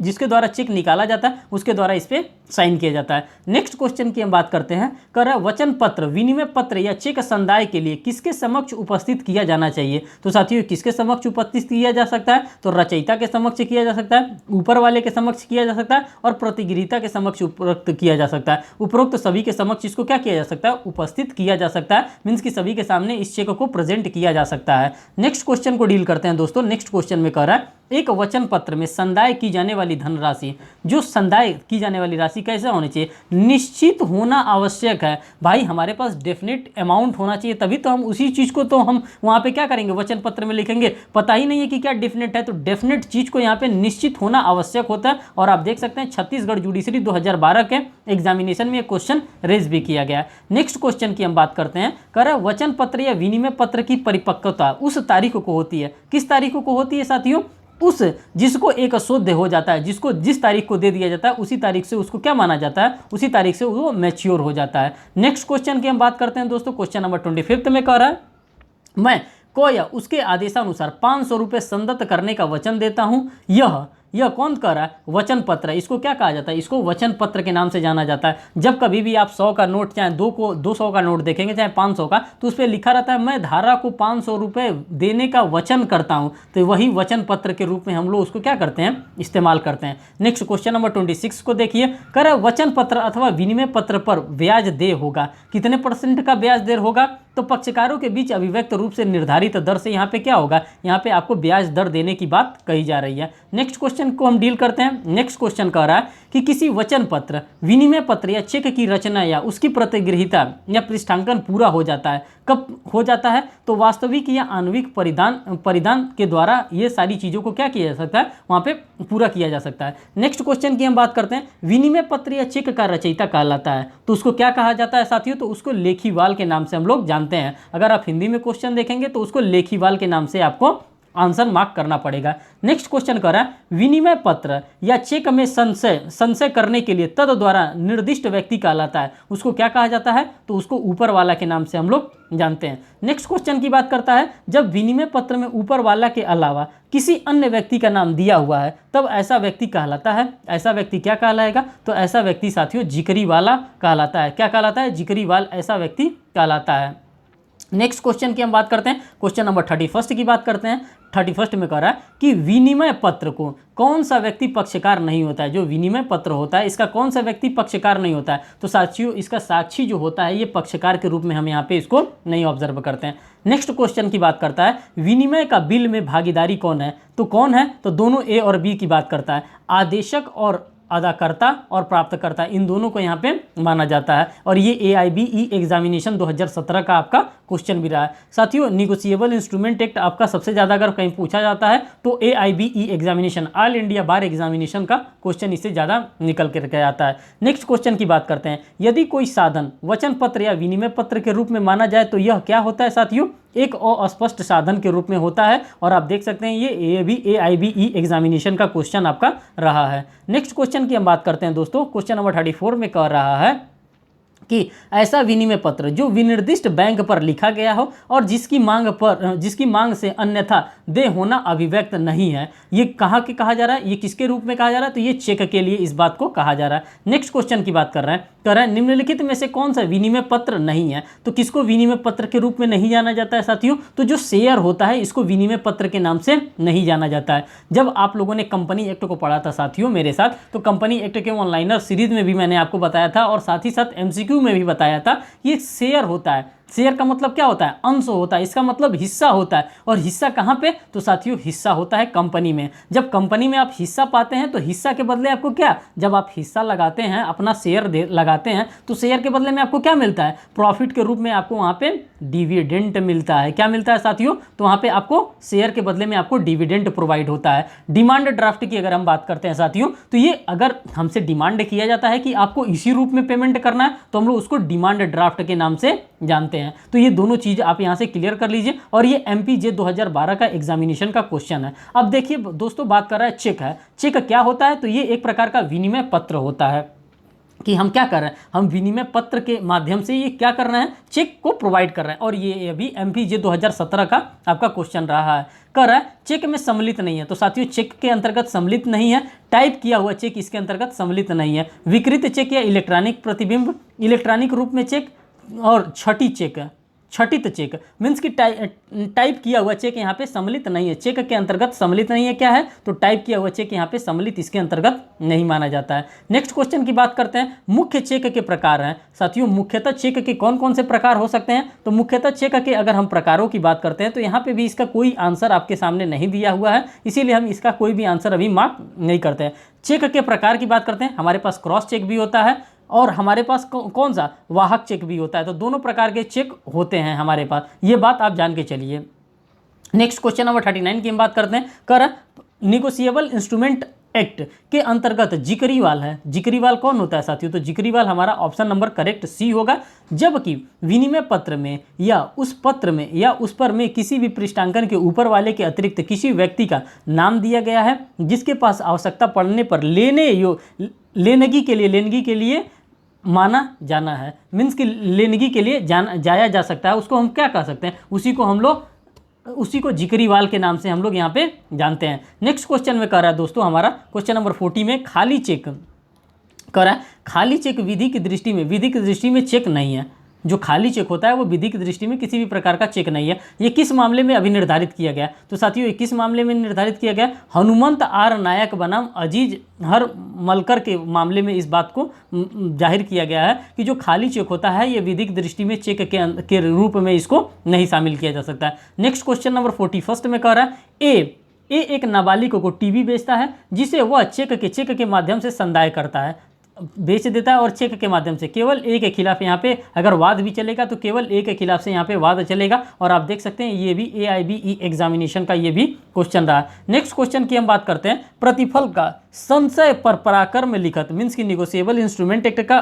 जिसके द्वारा चेक निकाला जाता है उसके द्वारा इस पे साइन किया जाता है। नेक्स्ट क्वेश्चन की हम बात करते हैं। कर वचन पत्र, विनिमय पत्र या चेक संदाय के लिए किसके समक्ष उपस्थित किया जाना चाहिए? तो साथियों किसके समक्ष उपस्थित किया जा सकता है? तो रचयिता के समक्ष किया जा सकता है, ऊपर वाले के समक्ष किया जा सकता है और प्रतिगृहीता के समक्ष उपरोक्त किया जा सकता है। उपरोक्त सभी के समक्ष इसको क्या किया जा सकता है? उपस्थित किया जा सकता है, मीन्स कि सभी के सामने इस चेक को प्रेजेंट किया जा सकता है। नेक्स्ट क्वेश्चन को डील करते हैं दोस्तों। नेक्स्ट क्वेश्चन में कह रहा है एक वचन पत्र में संदाय की जाने वाली धनराशि, जो संदाय की जाने वाली राशि कैसे होनी चाहिए? निश्चित होना आवश्यक है। भाई हमारे पास डेफिनेट अमाउंट होना चाहिए, तभी तो हम उसी चीज़ को तो हम वहाँ पे क्या करेंगे? वचन पत्र में लिखेंगे। पता ही नहीं है कि क्या डेफिनेट है, तो डेफिनेट चीज़ को यहाँ पे निश्चित होना आवश्यक होता है। और आप देख सकते हैं छत्तीसगढ़ जुडिशरी 2012 के एग्जामिनेशन में एक क्वेश्चन रेज भी किया गया। नेक्स्ट क्वेश्चन की हम बात करते हैं। कह रहा है वचन पत्र या विनिमय पत्र की परिपक्वता उस तारीख को होती है। किस तारीख को होती है साथियों? उस जिसको एक शोध हो जाता है, जिसको जिस तारीख को दे दिया जाता है उसी तारीख से उसको क्या माना जाता है? उसी तारीख से वो मैच्योर हो जाता है। नेक्स्ट क्वेश्चन की हम बात करते हैं दोस्तों। क्वेश्चन नंबर 25 में कह रहा है मैं को या उसके आदेशानुसार 500 रुपये संदत्त करने का वचन देता हूँ। यह कौन कर रहा है? वचन पत्र है। इसको क्या कहा जाता है? इसको वचन पत्र के नाम से जाना जाता है। जब कभी भी आप 100 का नोट चाहे 200 का नोट देखेंगे चाहे 500 का, तो उस पर लिखा रहता है मैं धारा को 500 रुपये देने का वचन करता हूं। तो वही वचन पत्र के रूप में हम लोग उसको क्या करते हैं? इस्तेमाल करते हैं। नेक्स्ट क्वेश्चन नंबर 26 को देखिए। कह रहा है वचन पत्र अथवा विनिमय पत्र पर ब्याज दर होगा। कितने % का ब्याज दर होगा? तो पक्षकारों के बीच अभिव्यक्त रूप से निर्धारित दर से यहाँ पे क्या होगा? यहाँ पे आपको ब्याज दर देने की बात कही जा रही है। नेक्स्ट क्वेश्चन को हम डील करते हैं। नेक्स्ट क्वेश्चन कह रहा है कि किसी वचन पत्र, विनिमय पत्र या चेक की रचना या उसकी प्रतिगृहीता या पृष्ठांकन पूरा हो जाता है। कब हो जाता है? तो वास्तविक या आणविक परिधान के द्वारा ये सारी चीज़ों को क्या किया जा सकता है? वहाँ पे पूरा किया जा सकता है। नेक्स्ट क्वेश्चन की हम बात करते हैं। विनिमय पत्र या चेक का रचयिता कहलाता है, तो उसको क्या कहा जाता है साथियों? तो उसको लेखीवाल के नाम से हम लोग जानते हैं। अगर आप हिंदी में क्वेश्चन देखेंगे तो उसको लेखीवाल के नाम से आपको आंसर मार्क करना पड़ेगा। नेक्स्ट क्वेश्चन कर रहा है विनिमय पत्र या चेक में संशय करने के लिए तद द्वारा निर्दिष्ट व्यक्ति कहलाता है। उसको क्या कहा जाता है? तो उसको ऊपर वाला के नाम से हम लोग जानते हैं। नेक्स्ट क्वेश्चन की बात करता है जब विनिमय पत्र में ऊपर वाला के अलावा किसी अन्य व्यक्ति का नाम दिया हुआ है तब ऐसा व्यक्ति कहलाता है। ऐसा व्यक्ति क्या कहलाएगा? तो ऐसा व्यक्ति साथियों जिक्री वाला कहलाता है। क्या कहलाता है? जिक्री वाल ऐसा व्यक्ति कहलाता है। नेक्स्ट क्वेश्चन की हम बात करते हैं। क्वेश्चन नंबर 31 की बात करते हैं। 31 में कह रहा है कि विनिमय पत्र को कौन सा व्यक्ति पक्षकार नहीं होता है? जो विनिमय पत्र होता है इसका कौन सा व्यक्ति पक्षकार नहीं होता है? तो साथियों इसका साक्षी जो होता है ये पक्षकार के रूप में हम यहाँ पे इसको नहीं ऑब्जर्व करते हैं। नेक्स्ट क्वेश्चन की बात करता है विनिमय का बिल में भागीदारी कौन है? तो कौन है? तो दोनों ए और बी की बात करता है। आदेशक और अदाकर्ता और प्राप्तकर्ता, इन दोनों को यहाँ पे माना जाता है। और ये AIBE एग्जामिनेशन 2017 का आपका क्वेश्चन भी रहा है। साथियों निगोशिएबल इंस्ट्रूमेंट एक्ट आपका सबसे ज़्यादा अगर कहीं पूछा जाता है तो AIBE एग्जामिनेशन, ऑल इंडिया बार एग्जामिनेशन का क्वेश्चन इससे ज़्यादा निकल करके आता है। नेक्स्ट क्वेश्चन की बात करते हैं। यदि कोई साधन वचन पत्र या विनिमय पत्र के रूप में माना जाए तो यह क्या होता है साथियों? एक अस्पष्ट साधन के रूप में होता है। और आप देख सकते हैं ये भी AIBE एग्जामिनेशन का क्वेश्चन आपका रहा है। नेक्स्ट क्वेश्चन की हम बात करते हैं दोस्तों। क्वेश्चन नंबर 34 में कह रहा है कि ऐसा विनिमय पत्र जो विनिर्दिष्ट बैंक पर लिखा गया हो और जिसकी मांग से अन्यथा दे होना अभिव्यक्त नहीं है। ये कहाँ के कहा जा रहा है? ये किसके रूप में कहा जा रहा है? तो ये चेक के लिए इस बात को कहा जा रहा है। नेक्स्ट क्वेश्चन की बात कर रहे हैं। कर रहा है निम्नलिखित में से कौन सा विनिमय पत्र नहीं है। तो किसको विनिमय पत्र के रूप में नहीं जाना जाता है साथियों, तो जो शेयर होता है इसको विनिमय पत्र के नाम से नहीं जाना जाता है। जब आप लोगों ने कंपनी एक्ट को पढ़ा था साथियों मेरे साथ, तो कंपनी एक्ट के ऑनलाइनर सीरीज में भी मैंने आपको बताया था और साथ ही साथ एमसीक्यू में भी बताया था, ये शेयर होता है। शेयर का मतलब क्या होता है, अंश होता है, इसका मतलब हिस्सा होता है। और हिस्सा कहाँ पे, तो साथियों हिस्सा होता है कंपनी में। जब कंपनी में आप हिस्सा पाते हैं तो हिस्सा के बदले आपको क्या, जब आप हिस्सा लगाते हैं, अपना शेयर लगाते हैं, तो शेयर के बदले में आपको क्या मिलता है, प्रॉफिट के रूप में आपको वहाँ पे डिविडेंड मिलता है। क्या मिलता है साथियों, तो वहाँ पे आपको शेयर के बदले में आपको डिविडेंड प्रोवाइड होता है। डिमांड ड्राफ्ट की अगर हम बात करते हैं साथियों, तो ये अगर हमसे डिमांड किया जाता है कि आपको इसी रूप में पेमेंट करना है, तो हम लोग उसको डिमांड ड्राफ्ट के नाम से जानते हैं। तो ये दोनों चीज आप यहां से क्लियर कर लीजिए। और ये एमपीजे 2012 का एग्जामिनेशन का क्वेश्चन है। अब देखिए दोस्तों, बात कर रहा है चेक है। चेक क्या होता है, तो ये एक प्रकार का विनिमय पत्र होता है कि हम क्या कर रहे हैं, हम विनिमय पत्र के माध्यम से ये क्या कर रहे हैं, चेक को प्रोवाइड कर रहे हैं। और ये अभी एमपीजे 2017 का आपका क्वेश्चन रहा है। कर रहा है चेक में सम्मिलित नहीं है, तो साथियों चेक के अंतर्गत सम्मिलित नहीं है। टाइप किया हुआ चेक इसके अंतर्गत सम्मिलित नहीं है। विकृत चेक या इलेक्ट्रॉनिक प्रतिबिंब, इलेक्ट्रॉनिक रूप में चेक, और छठी चेक, छठित चेक मीन्स कि टाइप किया हुआ चेक यहाँ पे सम्मिलित नहीं है, चेक के अंतर्गत सम्मिलित नहीं है। क्या है, तो टाइप किया हुआ चेक यहाँ पे सम्मिलित इसके अंतर्गत नहीं माना जाता है। नेक्स्ट क्वेश्चन की बात करते हैं। मुख्य चेक के प्रकार हैं साथियों, मुख्यतः चेक के कौन कौन से प्रकार हो सकते हैं, तो मुख्यतः चेक के अगर हम प्रकारों की बात करते हैं तो यहाँ पे भी इसका कोई आंसर आपके सामने नहीं दिया हुआ है, इसीलिए हम इसका कोई भी आंसर अभी मार्क नहीं करते हैं। चेक के प्रकार की बात करते हैं, हमारे पास क्रॉस चेक भी होता है और हमारे पास कौन सा वाहक चेक भी होता है। तो दोनों प्रकार के चेक होते हैं हमारे पास, ये बात आप जान के चलिए। नेक्स्ट क्वेश्चन नंबर 39 की हम बात करते हैं। कर निगोशिएबल इंस्ट्रूमेंट एक्ट के अंतर्गत जिक्रीवाल है। जिक्रीवाल कौन होता है साथियों, तो जिक्रीवाल हमारा ऑप्शन नंबर करेक्ट सी होगा। जबकि विनिमय पत्र में या उस पत्र में या उस पर में किसी भी पृष्ठांकन के ऊपर वाले के अतिरिक्त किसी व्यक्ति का नाम दिया गया है जिसके पास आवश्यकता पड़ने पर लेनगी के लिए माना जाना है, मीन्स कि लेनगी के लिए जाया जा सकता है, उसको हम क्या कह सकते हैं, उसी को जिक्रीवाल के नाम से हम लोग यहाँ पे जानते हैं। नेक्स्ट क्वेश्चन में कह रहा है दोस्तों हमारा क्वेश्चन नंबर 40 में खाली चेक कह रहा है। खाली चेक विधि की दृष्टि में चेक नहीं है। जो खाली चेक होता है वो विधि की दृष्टि में किसी भी प्रकार का चेक नहीं है। ये किस मामले में अभी निर्धारित किया गया, तो साथियों ये किस मामले में निर्धारित किया गया, हनुमंत आर नायक बनाम अजीज हर मलकर के मामले में इस बात को जाहिर किया गया है कि जो खाली चेक होता है ये विधिक दृष्टि में चेक के रूप में इसको नहीं शामिल किया जा सकता है। नेक्स्ट क्वेश्चन नंबर 41 में कह रहा है ए एक नाबालिग को टीवी बेचता है जिसे वह चेक के माध्यम से संदाय करता है, बेच देता है और चेक के माध्यम से। केवल ए के खिलाफ यहाँ पे अगर वाद भी चलेगा तो केवल ए के खिलाफ से यहाँ पे वाद चलेगा। और आप देख सकते हैं ये भी AIBE एग्जामिनेशन का ये भी क्वेश्चन रहा। नेक्स्ट क्वेश्चन की हम बात करते हैं। प्रतिफल का संशय पर पराक्रम लिखत मीन्स की निगोशिएबल इंस्ट्रूमेंट एक्ट का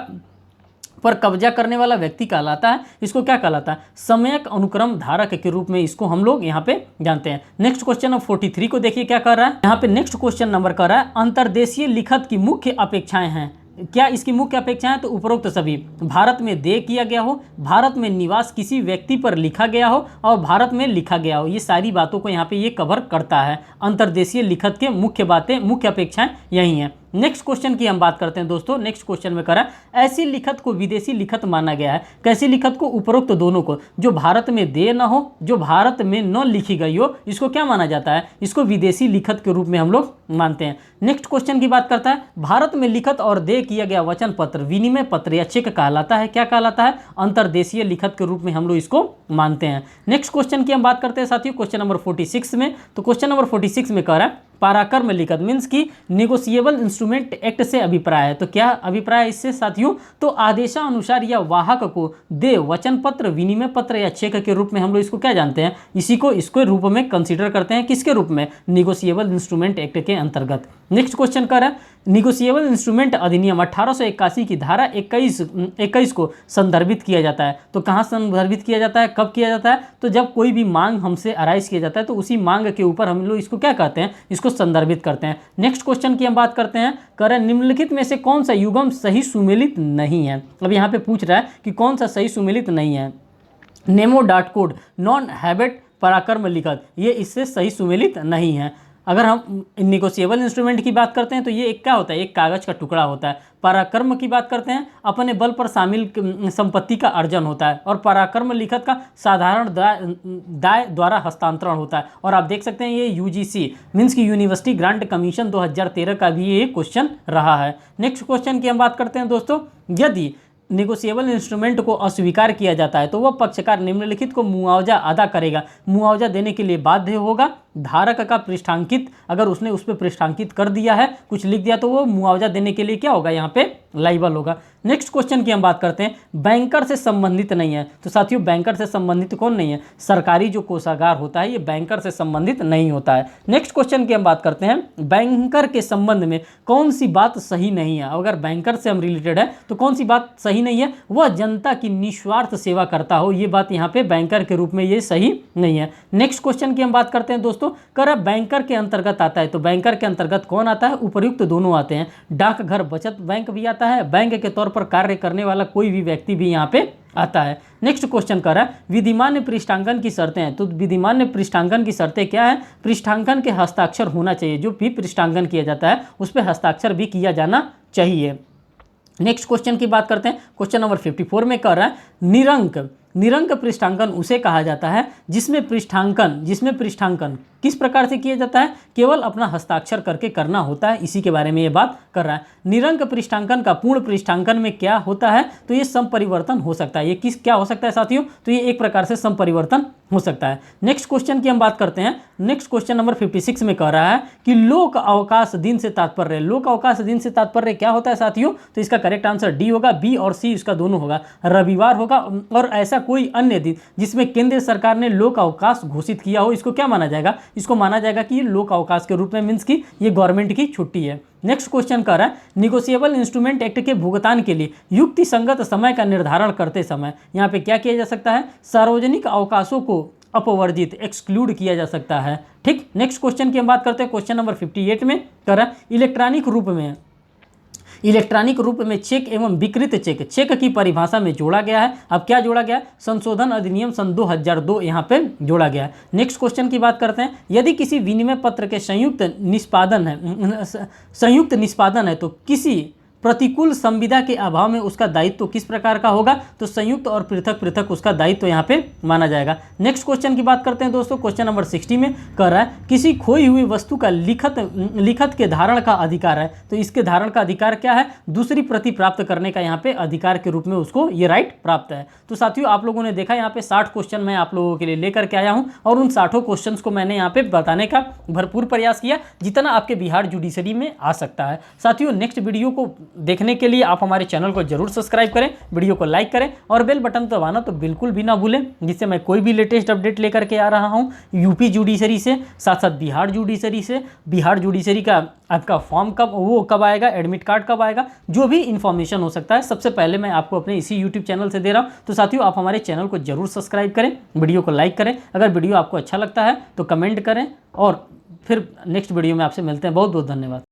पर कब्जा करने वाला व्यक्ति कहलाता है, इसको क्या कहलाता है, समयक अनुक्रम धारक के रूप में इसको हम लोग यहाँ पे जानते हैं। नेक्स्ट क्वेश्चन नंबर 43 को देखिए क्या कर रहा है यहाँ पे। नेक्स्ट क्वेश्चन नंबर कर रहा है अंतर्देशीय लिखत की मुख्य अपेक्षाएं हैं। क्या इसकी मुख्य अपेक्षाएं, तो उपरोक्त सभी भारत में देय किया गया हो, भारत में निवास किसी व्यक्ति पर लिखा गया हो और भारत में लिखा गया हो, ये सारी बातों को यहाँ पे ये कवर करता है। अंतर्देशीय लिखत के मुख्य अपेक्षाएं यही हैं। नेक्स्ट क्वेश्चन की हम बात करते हैं दोस्तों। नेक्स्ट क्वेश्चन में करा ऐसी लिखत को विदेशी लिखत माना गया है। कैसी लिखत को, उपरोक्त दोनों को, जो भारत में देय न हो, जो भारत में न लिखी गई हो, इसको क्या माना जाता है, इसको विदेशी लिखत के रूप में हम लोग मानते हैं। नेक्स्ट क्वेश्चन की बात करता है भारत में लिखत और देय किया गया वचन पत्र विनिमय पत्र या चेक कहलाता है। क्या कहलाता है, अंतर्देशीय लिखत के रूप में हम लोग इसको मानते हैं। नेक्स्ट क्वेश्चन की हम बात करते हैं साथियों क्वेश्चन नंबर 46 में। तो क्वेश्चन नंबर 46 में कह रहा है पराक्रम लिखत मीन्स की निगोशिएबल इंस्ट्रूमेंट एक्ट से अभिप्राय है। तो क्या अभिप्राय है इससे साथियों, तो आदेशानुसार या वाहक को दे वचन पत्र विनिमय पत्र या चेक के रूप में हम लोग इसको क्या जानते हैं, इसको रूप में कंसीडर करते हैं। किसके रूप में, निगोशिएबल इंस्ट्रूमेंट एक्ट के अंतर्गत। नेक्स्ट क्वेश्चन कर रहा है निगोशिएबल इंस्ट्रूमेंट अधिनियम 1881 की धारा 21 को संदर्भित किया जाता है। तो कहाँ संदर्भित किया जाता है, कब किया जाता है, तो जब कोई भी मांग हमसे अराइज किया जाता है तो उसी मांग के ऊपर हम लोग इसको क्या कहते हैं, इसको संदर्भित करते हैं। नेक्स्ट क्वेश्चन की हम बात करते हैं, कह रहे निम्नलिखित में से कौन सा युग्म सही सुमेलित नहीं है। अब यहाँ पे पूछ रहा है कि कौन सा सही सुमेलित नहीं है। Nemo dot code non habit पराक्रम लिखत, ये इससे सही सुमेलित नहीं है। अगर हम निगोशिएबल इंस्ट्रूमेंट की बात करते हैं तो ये एक क्या होता है, एक कागज का टुकड़ा होता है। पराक्रम की बात करते हैं, अपने बल पर शामिल संपत्ति का अर्जन होता है। और पराक्रम लिखत का साधारण दाय द्वारा हस्तांतरण होता है। और आप देख सकते हैं ये यूजीसी मीन्स की यूनिवर्सिटी ग्रांट कमीशन 2013 का भी ये क्वेश्चन रहा है। नेक्स्ट क्वेश्चन की हम बात करते हैं दोस्तों, यदि निगोशिएबल इंस्ट्रूमेंट को अस्वीकार किया जाता है तो वह पक्षकार निम्नलिखित को मुआवजा अदा करेगा। मुआवजा देने के लिए बाध्य होगा। धारक का पृष्ठांकित, अगर उसने उस पर पृष्ठांकित कर दिया है, कुछ लिख दिया, तो वो मुआवजा देने के लिए क्या होगा, यहाँ पे लाइबल होगा। नेक्स्ट क्वेश्चन की हम बात करते हैं, बैंकर से संबंधित नहीं है। तो साथियों बैंकर से संबंधित कौन नहीं है, सरकारी जो कोषागार होता है ये बैंकर से संबंधित नहीं होता है। नेक्स्ट क्वेश्चन की हम बात करते हैं, बैंकर के संबंध में कौन सी बात सही नहीं है। अगर बैंकर से हम रिलेटेड है तो कौन सी बात सही नहीं है, वह जनता की निस्वार्थ सेवा करता हो, ये बात यहाँ पे बैंकर के रूप में ये सही नहीं है। नेक्स्ट क्वेश्चन की हम बात करते हैं दोस्तों, कर बैंकर के अंतर्गत आता है। तो बैंकर के अंतर्गत कौन आता है, उपर्युक्त दोनों आते हैं। डाकघर बचत बैंक भी आता है, बैंक के तौर पर कार्य करने वाला कोई भी व्यक्ति भी यहाँ पे आता है। नेक्स्ट क्वेश्चन कर रहा है, विधिमान्य पृष्ठांकन की शर्तें हैं। तो विधिमान्य पृष्ठांकन की शर्तें क्या है, पृष्ठांकन के हस्ताक्षर होना चाहिए। जो भी पृष्ठांकन किया जाता है उस पर हस्ताक्षर भी किया जाना चाहिए। नेक्स्ट क्वेश्चन की बात करते हैं, क्वेश्चन नंबर 54 में कर रहा है, निरंक पृष्ठांकन उसे कहा जाता है जिसमें पृष्ठांकन किस प्रकार से किया जाता है, केवल अपना हस्ताक्षर करके करना होता है। इसी के बारे में ये बात कर रहा है। निरंक पृष्ठांकन का पूर्ण पृष्ठांकन में क्या होता है, तो ये संपरिवर्तन हो सकता है। ये क्या हो सकता है साथियों, तो ये एक प्रकार से संपरिवर्तन हो सकता है। नेक्स्ट क्वेश्चन की हम बात करते हैं, नेक्स्ट क्वेश्चन नंबर 56 में कह रहा है कि लोक अवकाश दिन से तात्पर्य। लोक अवकाश दिन से तात्पर्य क्या होता है साथियों, तो इसका करेक्ट आंसर डी होगा। बी और सी इसका दोनों होगा, रविवार होगा। और ऐसा कोई अन्य दिन जिसमें केंद्र सरकार ने लोक अवकाश घोषित किया हो, इसको क्या माना जाएगा, इसको माना जाएगा कि ये लोक अवकाश के रूप में, मीन्स की ये गवर्नमेंट की छुट्टी है। नेक्स्ट क्वेश्चन कर रहा है, निगोशिएबल इंस्ट्रूमेंट एक्ट के भुगतान के लिए युक्ति संगत समय का निर्धारण करते समय यहाँ पे क्या किया जा सकता है, सार्वजनिक अवकाशों को अपवर्जित एक्सक्लूड किया जा सकता है। ठीक, नेक्स्ट क्वेश्चन की हम बात करते हैं, क्वेश्चन नंबर 58 में कर रहा है, इलेक्ट्रॉनिक रूप में चेक एवं विकृत चेक की परिभाषा में जोड़ा गया है। अब क्या जोड़ा गया है, संशोधन अधिनियम सन 2002 यहाँ पे जोड़ा गया है। नेक्स्ट क्वेश्चन की बात करते हैं, यदि किसी विनिमय पत्र के संयुक्त निष्पादन है तो किसी प्रतिकूल संविदा के अभाव में उसका दायित्व किस प्रकार का होगा, तो संयुक्त और पृथक पृथक उसका दायित्व यहाँ पे माना जाएगा। नेक्स्ट क्वेश्चन की बात करते हैं दोस्तों, क्वेश्चन नंबर 60 में कह रहा है, किसी खोई हुई वस्तु का लिखत के धारण का अधिकार है। तो इसके धारण का अधिकार क्या है, दूसरी प्रति प्राप्त करने का यहाँ पे अधिकार के रूप में उसको ये राइट प्राप्त है। तो साथियों आप लोगों ने देखा यहाँ पे 60 क्वेश्चन मैं आप लोगों के लिए लेकर के आया हूँ और उन 60 क्वेश्चन को मैंने यहाँ पे बताने का भरपूर प्रयास किया जितना आपके बिहार जुडिशरी में आ सकता है। साथियों नेक्स्ट वीडियो को देखने के लिए आप हमारे चैनल को जरूर सब्सक्राइब करें, वीडियो को लाइक करें और बेल बटन दबाना तो बिल्कुल भी ना भूलें, जिससे मैं कोई भी लेटेस्ट अपडेट लेकर के आ रहा हूं यूपी जुडिशरी से, साथ साथ बिहार जुडिशरी से। बिहार जुडिशरी का आपका फॉर्म कब आएगा, एडमिट कार्ड कब आएगा, जो भी इन्फॉर्मेशन हो सकता है सबसे पहले मैं आपको अपने इसी यूट्यूब चैनल से दे रहा हूँ। तो साथियों आप हमारे चैनल को जरूर सब्सक्राइब करें, वीडियो को लाइक करें, अगर वीडियो आपको अच्छा लगता है तो कमेंट करें और फिर नेक्स्ट वीडियो में आपसे मिलते हैं। बहुत बहुत धन्यवाद।